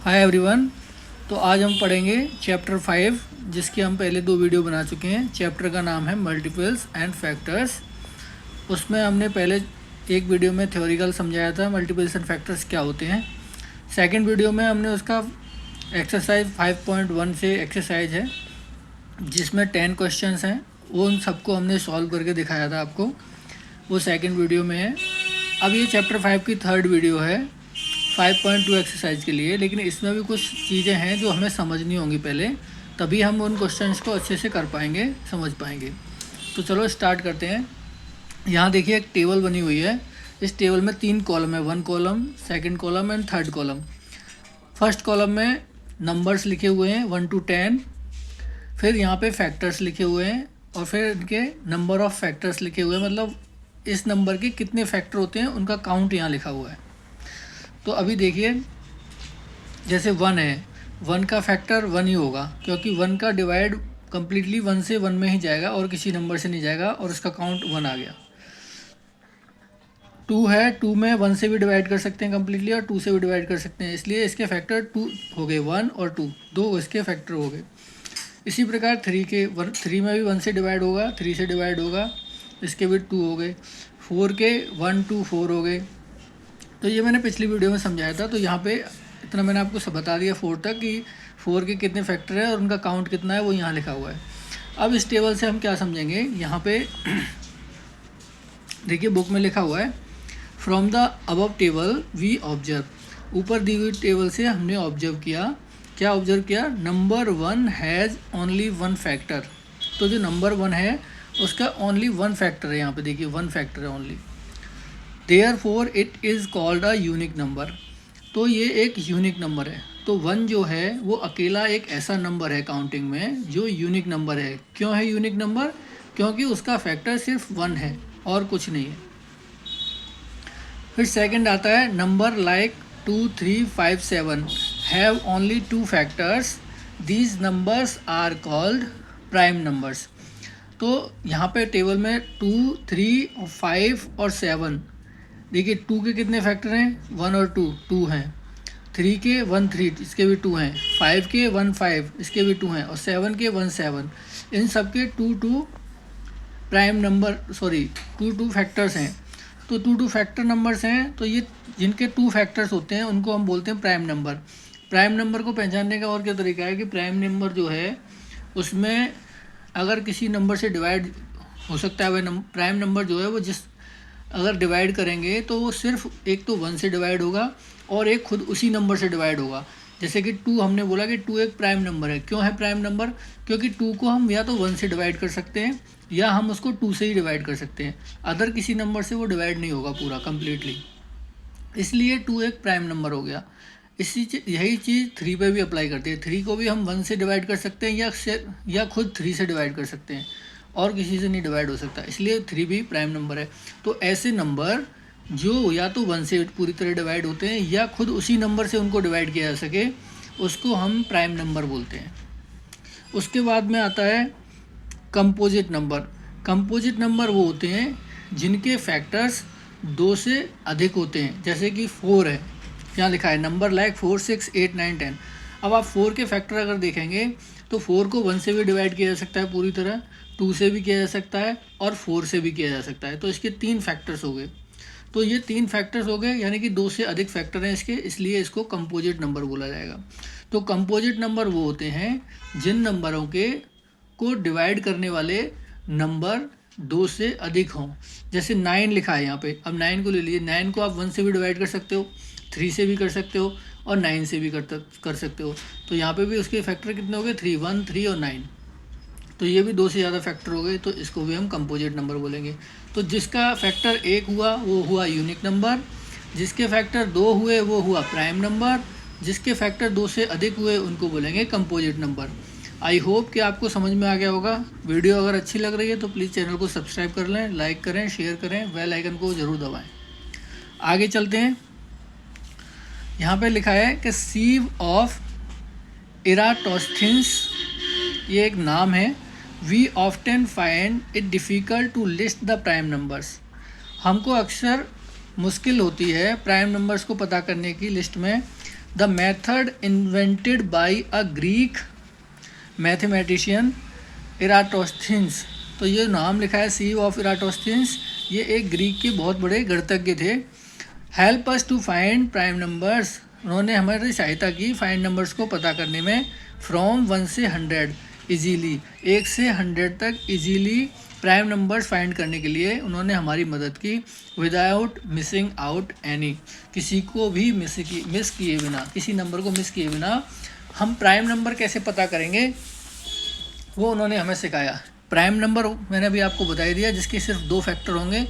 Hi everyone. तो आज हम पढ़ेंगे चैप्टर 5, जिसकी हम पहले 2 वीडियो बना चुके हैं। चैप्टर का नाम है मल्टीपल्स एंड फैक्टर्स। उसमें हमने पहले एक वीडियो में थ्योरिकल समझाया था मल्टीपल्स एंड फैक्टर्स क्या होते हैं। सेकंड वीडियो में हमने उसका एक्सरसाइज 5.1 से एक्सरसाइज है जिसमें 10 क्वेश्चंस हैं, वो उन सबको हमने सॉल्व करके दिखाया था आपको। वो सेकंड वीडियो में है। अब ये चैप्टर 5 की थर्ड वीडियो है 5.2 एक्सरसाइज के लिए, लेकिन इसमें भी कुछ चीज़ें हैं जो हमें समझनी होंगी पहले, तभी हम उन क्वेश्चंस को अच्छे से कर पाएंगे, समझ पाएंगे। तो चलो स्टार्ट करते हैं। यहाँ देखिए एक टेबल बनी हुई है। इस टेबल में 3 कॉलम है, 1 column, second column and third column. First column में नंबर्स लिखे हुए हैं 1 to 10, फिर यहाँ पे फैक्टर्स लिखे हुए हैं और फिर इनके नंबर ऑफ़ फैक्टर्स लिखे हुए हैं, मतलब इस नंबर के कितने फैक्टर होते हैं उनका काउंट यहाँ लिखा हुआ है। तो अभी देखिए, जैसे 1 है, 1 का फैक्टर 1 ही होगा, क्योंकि 1 का डिवाइड कम्प्लीटली 1 से 1 में ही जाएगा और किसी नंबर से नहीं जाएगा, और उसका काउंट 1 आ गया। 2 है, 2 में 1 से भी डिवाइड कर सकते हैं कम्प्लीटली और 2 से भी डिवाइड कर सकते हैं, इसलिए इसके फैक्टर 2 हो गए, 1 और 2, 2 इसके फैक्टर हो गए। इसी प्रकार 3 में भी 1 से डिवाइड होगा, 3 से डिवाइड होगा, इसके भी 2 हो गए। 4 के 1 2 4 हो गए। तो ये मैंने पिछली वीडियो में समझाया था, तो यहाँ पे इतना मैंने आपको सब बता दिया 4 तक कि 4 के कितने फैक्टर है और उनका काउंट कितना है, वो यहाँ लिखा हुआ है। अब इस टेबल से हम क्या समझेंगे, यहाँ पे देखिए बुक में लिखा हुआ है from the above table we observe. ऊपर दी हुई टेबल से हमने ऑब्जर्व किया, क्या ऑब्जर्व किया, नंबर 1 हैज़ ओनली 1 फैक्टर। तो जो नंबर 1 है उसका ओनली 1 फैक्टर है, यहाँ पे देखिए 1 फैक्टर है only. Therefore it is called a unique number. तो ये एक यूनिक नंबर है। तो 1 जो है वो अकेला एक ऐसा नंबर है काउंटिंग में जो यूनिक नंबर है। क्यों है यूनिक नंबर? क्योंकि उसका फैक्टर सिर्फ 1 है और कुछ नहीं है। फिर सेकंड आता है number like 2 3 5 7 have only 2 factors, these numbers are called prime numbers. तो यहाँ पे टेबल में 2 3 5 और 7, देखिए 2 के कितने फैक्टर हैं, 1 और 2, 2 हैं। 3 के 1 3, इसके भी 2 हैं। 5 के 1 5, इसके भी 2 हैं। और 7 के 1 7, इन सब के 2 2 प्राइम नंबर, सॉरी 2 2 फैक्टर्स हैं। तो 2 2 फैक्टर नंबर्स हैं, तो ये जिनके 2 फैक्टर्स होते हैं उनको हम बोलते हैं प्राइम नंबर। प्राइम नंबर को पहचानने का और क्या तरीका है कि प्राइम नंबर जो है उसमें अगर किसी नंबर से डिवाइड हो सकता है, वह प्राइम नंबर जो है वो जिस अगर डिवाइड करेंगे तो वो सिर्फ एक तो 1 से डिवाइड होगा और एक खुद उसी नंबर से डिवाइड होगा। जैसे कि 2 हमने बोला कि 2 एक प्राइम नंबर है। क्यों है प्राइम नंबर? क्योंकि 2 को हम या तो 1 से डिवाइड कर सकते हैं या हम उसको 2 से ही डिवाइड कर सकते हैं, अदर किसी नंबर से वो डिवाइड नहीं होगा पूरा कम्प्लीटली, इसलिए 2 एक प्राइम नंबर हो गया। यही चीज़ 3 पे भी अप्लाई करते हैं। 3 को भी हम 1 से डिवाइड कर सकते हैं या खुद 3 से डिवाइड कर सकते हैं, और किसी से नहीं डिवाइड हो सकता, इसलिए 3 भी प्राइम नंबर है। तो ऐसे नंबर जो या तो 1 से पूरी तरह डिवाइड होते हैं या खुद उसी नंबर से उनको डिवाइड किया जा सके, उसको हम प्राइम नंबर बोलते हैं। उसके बाद में आता है कंपोजिट नंबर। कंपोजिट नंबर वो होते हैं जिनके फैक्टर्स 2 से अधिक होते हैं, जैसे कि 4 है, यहाँ लिखा है नंबर लाइक 4 6 8 9 10। अब आप 4 के फैक्टर अगर देखेंगे तो 4 को 1 से भी डिवाइड किया जा सकता है पूरी तरह, 2 से भी किया जा सकता है और 4 से भी किया जा सकता है। तो इसके 3 फैक्टर्स हो गए। तो ये 3 फैक्टर्स हो गए, यानी कि 2 से अधिक फैक्टर हैं इसके, इसलिए इसको कंपोजिट नंबर बोला जाएगा। तो कंपोजिट नंबर वो होते हैं जिन नंबरों के को डिवाइड करने वाले नंबर 2 से अधिक हों। जैसे 9 लिखा है यहाँ पे, अब 9 को ले लीजिए। 9 को आप 1 से भी डिवाइड कर सकते हो, 3 से भी कर सकते हो और 9 से भी कर सकते हो। तो यहाँ पे भी उसके फैक्टर कितने हो गए, 3 1 3 और 9। तो ये भी 2 से ज़्यादा फैक्टर हो गए, तो इसको भी हम कंपोजिट नंबर बोलेंगे। तो जिसका फैक्टर 1 हुआ वो हुआ यूनिक नंबर, जिसके फैक्टर 2 हुए वो हुआ प्राइम नंबर, जिसके फैक्टर 2 से अधिक हुए उनको बोलेंगे कंपोजिट नंबर। आई होप कि आपको समझ में आ गया होगा। वीडियो अगर अच्छी लग रही है तो प्लीज़ चैनल को सब्सक्राइब कर लें, लाइक करें, शेयर करें, बेल आइकन को ज़रूर दबाएं। आगे चलते हैं। यहाँ पे लिखा है कि सीव ऑफ इराटोस्थेनेस, ये एक नाम है। We often find it difficult to list the prime numbers. हमको अक्सर मुश्किल होती है प्राइम नंबर्स को पता करने की लिस्ट में। The method invented by a Greek mathematician Eratosthenes. तो ये नाम लिखा है सी ऑफ इराटोस्थेनिस, ये एक ग्रीक के बहुत बड़े गणितज्ञ थे। Help us to find prime numbers, उन्होंने हमारी सहायता की फाइंड नंबर्स को पता करने में। फ्रॉम 1 से 100 इजीली, 1 से 100 तक इजीली प्राइम नंबर्स फाइंड करने के लिए उन्होंने हमारी मदद की। विदाउट मिसिंग आउट एनी, किसी को भी मिस किए बिना, किसी नंबर को मिस किए बिना हम प्राइम नंबर कैसे पता करेंगे वो उन्होंने हमें सिखाया। प्राइम नंबर मैंने अभी आपको बता ही दिया, जिसके सिर्फ 2 फैक्टर होंगे,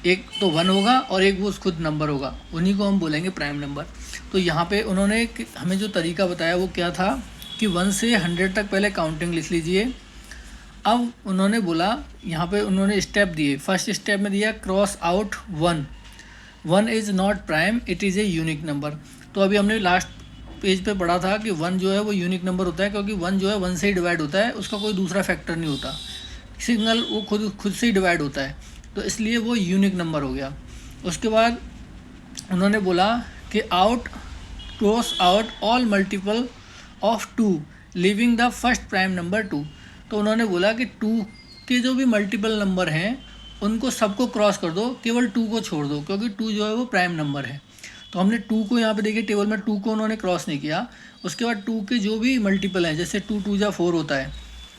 एक तो 1 होगा और एक वो खुद नंबर होगा, उन्हीं को हम बोलेंगे प्राइम नंबर। तो यहाँ पे उन्होंने हमें जो तरीका बताया वो क्या था कि 1 से 100 तक पहले काउंटिंग लिख लीजिए। अब उन्होंने बोला, यहाँ पे उन्होंने स्टेप दिए। फर्स्ट स्टेप में दिया cross out 1, 1 is not prime, it is a unique number. तो अभी हमने लास्ट पेज पे पढ़ा था कि 1 जो है वो यूनिक नंबर होता है, क्योंकि 1 जो है 1 से ही डिवाइड होता है, उसका कोई दूसरा फैक्टर नहीं होता, सिंगल वो खुद से ही डिवाइड होता है, तो इसलिए वो यूनिक नंबर हो गया। उसके बाद उन्होंने बोला कि cross out all multiple of 2 living the first prime number 2। तो उन्होंने बोला कि 2 के जो भी मल्टीपल नंबर हैं उनको सबको क्रॉस कर दो, केवल 2 को छोड़ दो, क्योंकि 2 जो है वो प्राइम नंबर है। तो हमने 2 को यहाँ पे देखिए टेबल में 2 को उन्होंने क्रॉस नहीं किया। उसके बाद 2 के जो भी मल्टीपल हैं, जैसे 2 2 जा 4 होता है,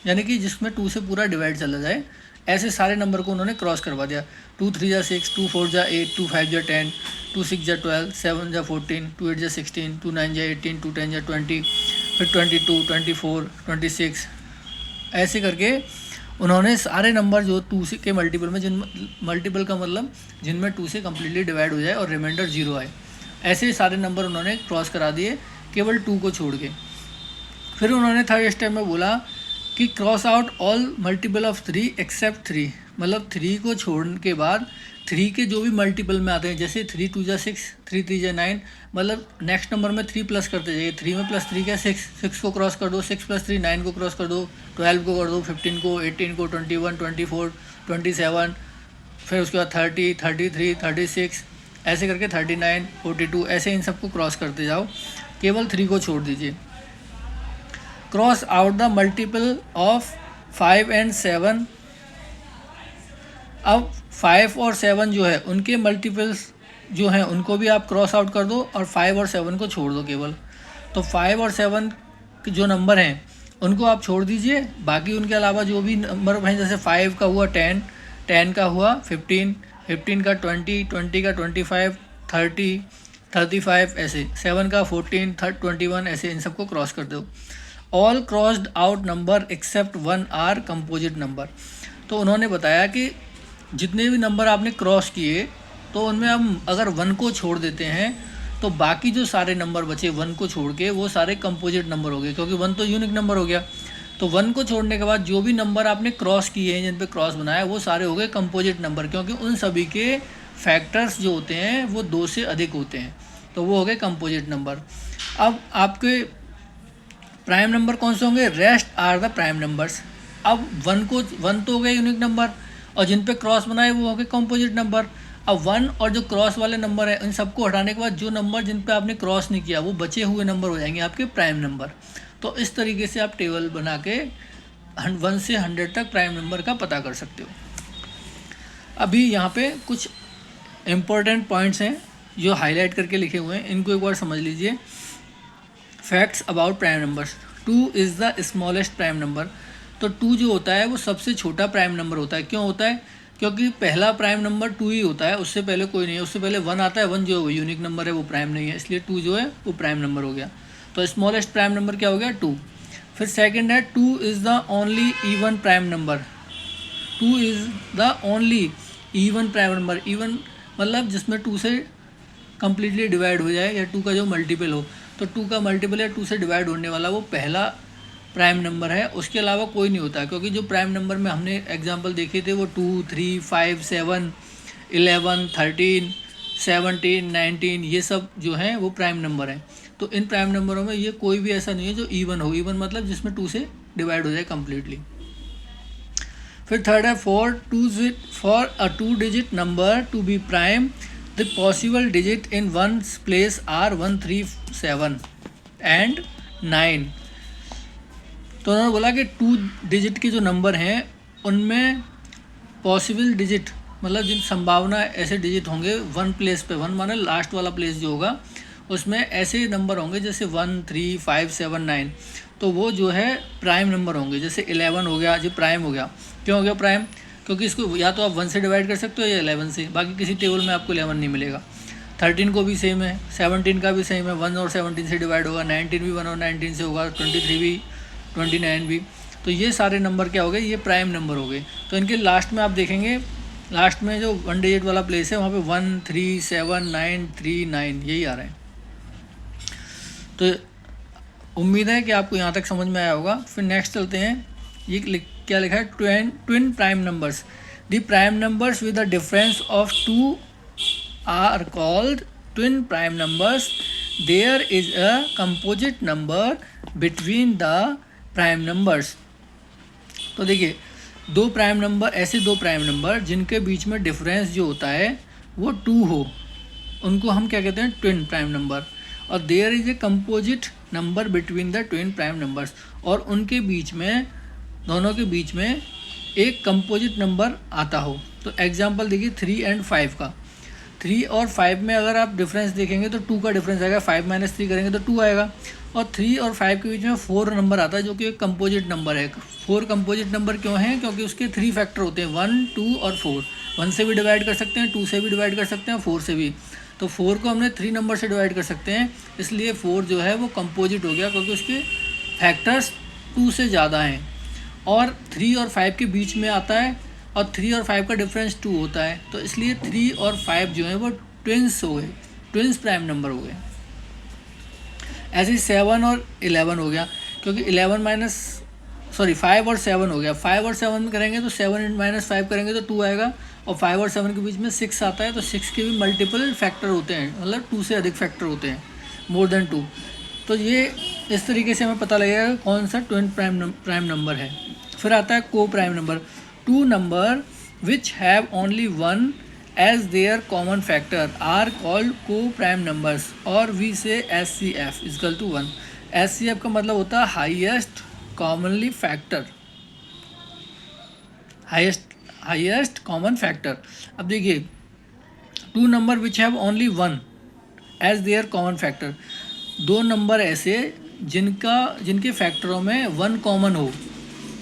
यानी कि जिसमें 2 से पूरा डिवाइड चला जाए, ऐसे सारे नंबर को उन्होंने क्रॉस करवा दिया। 2 3 जा 6, 2 4 जा 8, 2 5 जा 10, 2 6 जा 12, 7 जा 14, 2 8 जा 16, 2 9 जा 18, 2 10 जा 20, फिर 22, 24, 26, ऐसे करके उन्होंने सारे नंबर जो 2 से के मल्टीपल में, जिन मल्टीपल का मतलब जिनमें 2 से कम्प्लीटली डिवाइड हो जाए और रिमाइंडर 0 आए, ऐसे सारे नंबर उन्होंने क्रॉस करा दिए, केवल 2 को छोड़ के। फिर उन्होंने थर्ड स्टेप में बोला कि cross out all multiple of 3 except 3, मतलब 3 को छोड़ने के बाद 3 के जो भी मल्टीपल में आते हैं, जैसे 3 2 जा 6, 3 3 जा 9, मतलब नेक्स्ट नंबर में 3 प्लस करते जाइए। 3 में प्लस 3 क्या 6, 6 को क्रॉस कर दो, 6 प्लस 3 9 को क्रॉस कर दो, 12 को कर दो, 15 को, 18 को, 21, 24, 27, फिर उसके बाद 30, 33, 36, ऐसे करके 39, 42, ऐसे इन सबको क्रॉस करते जाओ, केवल 3 को छोड़ दीजिए। Cross out the multiple of 5 and 7। अब 5 और 7 जो है उनके मल्टीपल्स जो हैं उनको भी आप क्रॉस आउट कर दो और 5 और 7 को छोड़ दो केवल। तो 5 और 7 जो नंबर हैं उनको आप छोड़ दीजिए, बाकी उनके अलावा जो भी नंबर हैं, जैसे 5 का हुआ 10, 10 का हुआ 15, 15 का 20, 20 का 25, 30, 35, ऐसे 7 का 14, 21, ऐसे इन सबको क्रॉस कर दो। All crossed out number except 1 are composite number. तो उन्होंने बताया कि जितने भी नंबर आपने क्रॉस किए, तो उनमें हम अगर 1 को छोड़ देते हैं तो बाकी जो सारे नंबर बचे 1 को छोड़ के वो सारे कंपोजिट नंबर हो गए, क्योंकि 1 तो यूनिक नंबर हो गया। तो 1 को छोड़ने के बाद जो भी नंबर आपने क्रॉस किए हैं, जिन पे क्रॉस बनाया, वो सारे हो गए कंपोजिट नंबर, क्योंकि उन सभी के फैक्टर्स जो होते हैं वो 2 से अधिक होते हैं, तो वो हो गए कंपोजिट नंबर। अब आपके प्राइम नंबर कौन से होंगे? Rest are the prime numbers. अब 1 तो हो गए यूनिक नंबर, और जिन पे क्रॉस बनाए वो हो गए कंपोजिट नंबर। अब 1 और जो क्रॉस वाले नंबर है, इन सबको हटाने के बाद जो नंबर जिन पे आपने क्रॉस नहीं किया, वो बचे हुए नंबर हो जाएंगे आपके प्राइम नंबर। तो इस तरीके से आप टेबल बना के 1 से 100 तक प्राइम नंबर का पता कर सकते हो। अभी यहाँ पे कुछ इम्पोर्टेंट पॉइंट्स हैं जो हाईलाइट करके लिखे हुए हैं, इनको एक बार समझ लीजिए। Facts about prime numbers. 2 is the smallest prime number. तो 2 जो होता है वो सबसे छोटा प्राइम नंबर होता है। क्यों होता है? क्योंकि पहला प्राइम नंबर 2 ही होता है, उससे पहले कोई नहीं है। उससे पहले 1 आता है, 1 जो है यूनिक नंबर है, वो प्राइम नहीं है, इसलिए 2 जो है वो प्राइम नंबर हो गया। तो स्मॉलेस्ट प्राइम नंबर क्या हो गया? 2। फिर सेकंड है 2 is the only even prime number. 2 is the only even prime number. Even मतलब जिसमें 2 से कम्प्लीटली डिवाइड हो जाए, या 2 का जो मल्टीपल हो। तो 2 का मल्टीपल या 2 से डिवाइड होने वाला वो पहला प्राइम नंबर है, उसके अलावा कोई नहीं होता। क्योंकि जो प्राइम नंबर में हमने एग्जांपल देखे थे वो 2, 3, 5, 7, 11, 13, 17, 19, ये सब जो हैं वो प्राइम नंबर हैं। तो इन प्राइम नंबरों में ये कोई भी ऐसा नहीं है जो इवन हो। इवन मतलब जिसमें 2 से डिवाइड हो जाए कम्प्लीटली। फिर थर्ड है for a 2 digit number to be prime the possible digit in one place are 1, 3, 7 and 9। तो उन्होंने बोला कि 2 डिजिट के जो नंबर हैं उनमें पॉसिबल डिजिट मतलब जिन संभावना ऐसे डिजिट होंगे 1 प्लेस पे, 1 माने लास्ट वाला प्लेस जो होगा उसमें ऐसे नंबर होंगे जैसे 1, 3, 5, 7, 9, तो वो जो है प्राइम नंबर होंगे। जैसे 11 हो गया, जो प्राइम हो गया। क्यों हो गया प्राइम? क्योंकि इसको या तो आप 1 से डिवाइड कर सकते हो या 11 से, बाकी किसी टेबल में आपको 11 नहीं मिलेगा। 13 को भी सेम है, 17 का भी सेम है, 1 और 17 से डिवाइड होगा। 19 भी 1 और 19 से होगा, 23 भी, 29 भी। तो ये सारे नंबर क्या हो गए, ये प्राइम नंबर हो गए। तो इनके लास्ट में आप देखेंगे, लास्ट में जो 1 डिजिट वाला प्लेस है वहाँ पे 1, 3, 7, 9, 3, 9 यही आ रहे हैं। तो उम्मीद है कि आपको यहाँ तक समझ में आया होगा। फिर नेक्स्ट चलते हैं। ये क्या लिखा है, twin prime numbers. The prime numbers with the difference of 2 are called twin prime numbers. There is a composite number between the prime numbers. तो देखिए, दो प्राइम नंबर, ऐसे दो प्राइम नंबर जिनके बीच में डिफरेंस जो होता है वो 2 हो, उनको हम क्या कहते हैं, ट्विन प्राइम नंबर। और there is a composite number between the twin prime numbers, और उनके बीच में, दोनों के बीच में एक कंपोजिट नंबर आता हो। तो एग्जांपल देखिए 3 और 5 का। 3 और 5 में अगर आप डिफरेंस देखेंगे तो 2 का डिफरेंस आएगा, 5 - 3 करेंगे तो 2 आएगा। और 3 और 5 के बीच में 4 नंबर आता है जो कि एक कंपोजिट नंबर है। 4 कंपोजिट नंबर क्यों है? क्योंकि उसके 3 फैक्टर होते हैं, 1, 2 और 4। 1 से भी डिवाइड कर सकते हैं, 2 से भी डिवाइड कर सकते हैं, 4 से भी। तो 4 को हमने 3 नंबर से डिवाइड कर सकते हैं, इसलिए 4 जो है वो कंपोजिट हो गया, क्योंकि उसके फैक्टर्स 2 से ज़्यादा हैं। और 3 और 5 के बीच में आता है, और 3 और 5 का डिफरेंस 2 होता है, तो इसलिए 3 और 5 जो है वो ट्विंस हो गए, ट्विंस प्राइम नंबर हो गए। ऐसे ही 7 और 11 हो गया, क्योंकि 5 और 7 हो गया। 5 और 7 करेंगे तो 7 - 5 करेंगे तो 2 आएगा, और 5 और 7 के बीच में 6 आता है, तो 6 के भी मल्टीपल फैक्टर होते हैं, मतलब 2 से अधिक फैक्टर होते हैं, मोर देन 2। तो ये इस तरीके से हमें पता लगेगा कौन सा ट्विन प्राइम नंबर है। फिर आता है को prime number. 2 number which have only 1 as their common factor are called co-prime numbers, और we say SCF is equal to 1। SCF का मतलब होता है highest commonly factor, highest common factor. अब देखिए, 2 number which have only 1 as their common factor, 2 number ऐसे जिनके फैक्टरों में 1 कॉमन हो,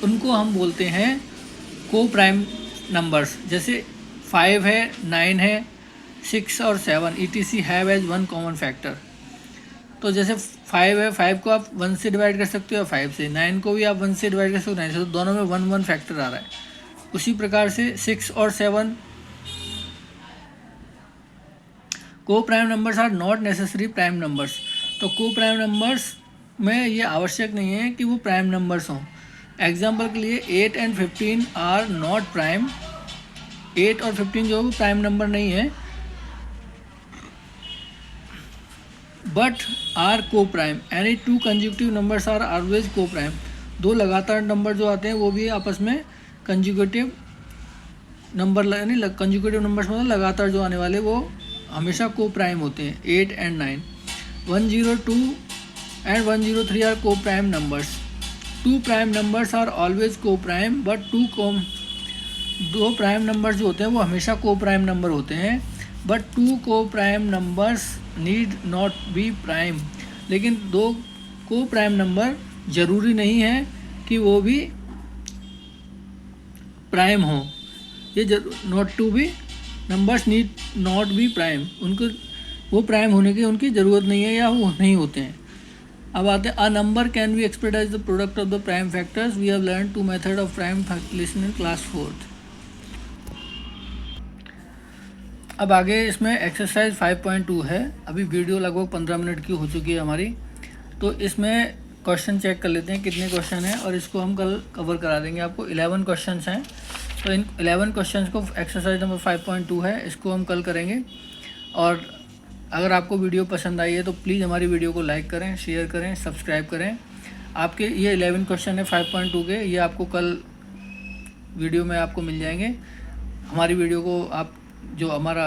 उनको हम बोलते हैं को प्राइम नंबर्स। जैसे 5 है, 9 है, 6 और 7 ETC have as 1 common factor. तो जैसे 5 है, 5 को आप 1 से डिवाइड कर सकते हो, 5 से। 9 को भी आप 1 से डिवाइड कर सकते हो, 9 से। तो दोनों में 1 फैक्टर आ रहा है। उसी प्रकार से 6 और 7 coprime numbers are not necessary prime numbers. तो को प्राइम नंबर्स में ये आवश्यक नहीं है कि वो प्राइम नंबर्स हों। एग्जाम्पल के लिए 8 और 15 आर नॉट प्राइम। 8 और 15 जो है प्राइम नंबर नहीं है, but are coprime. Any 2 consecutive numbers are always coprime. 2 लगातार नंबर जो आते हैं वो भी आपस में कंजिक्यूटिव नंबर, यानी कंजिक्यूटिव नंबर्स मतलब लगातार जो आने वाले, वो हमेशा को प्राइम होते हैं। 8 और 9, 102 and 103 are coprime numbers. 2 prime numbers are always coprime, but 2 prime numbers जो होते हैं वो हमेशा को प्राइम नंबर होते हैं, बट 2 को prime numbers need not be prime. लेकिन 2 को प्राइम नंबर ज़रूरी नहीं है कि वो भी प्राइम हो। ये not to be numbers need not be prime, उनको वो प्राइम होने की उनकी ज़रूरत नहीं है, या वो नहीं होते हैं। अब आते हैं, a number can be expressed as the product of the prime factors. We have learn 2 method of prime calculation in class 4th। अब आगे इसमें एक्सरसाइज 5.2 है। अभी वीडियो लगभग 15 मिनट की हो चुकी है हमारी, तो इसमें क्वेश्चन चेक कर लेते हैं कितने क्वेश्चन हैं, और इसको हम कल कवर करा देंगे आपको। 11 क्वेश्चन हैं, तो इन 11 क्वेश्चन को एक्सरसाइज नंबर 5.2 है, इसको हम कल करेंगे। और अगर आपको वीडियो पसंद आई है तो प्लीज़ हमारी वीडियो को लाइक करें, शेयर करें, सब्सक्राइब करें। आपके ये 11 क्वेश्चन है 5.2 के, ये आपको कल वीडियो में आपको मिल जाएंगे। हमारी वीडियो को आप जो हमारा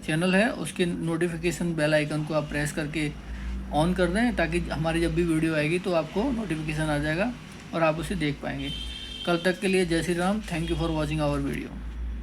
चैनल है उसके नोटिफिकेशन बेल आइकन को आप प्रेस करके ऑन कर दें, ताकि हमारी जब भी वीडियो आएगी तो आपको नोटिफिकेशन आ जाएगा और आप उसे देख पाएंगे। कल तक के लिए Jai Shri Ram. Thank you for watching our video.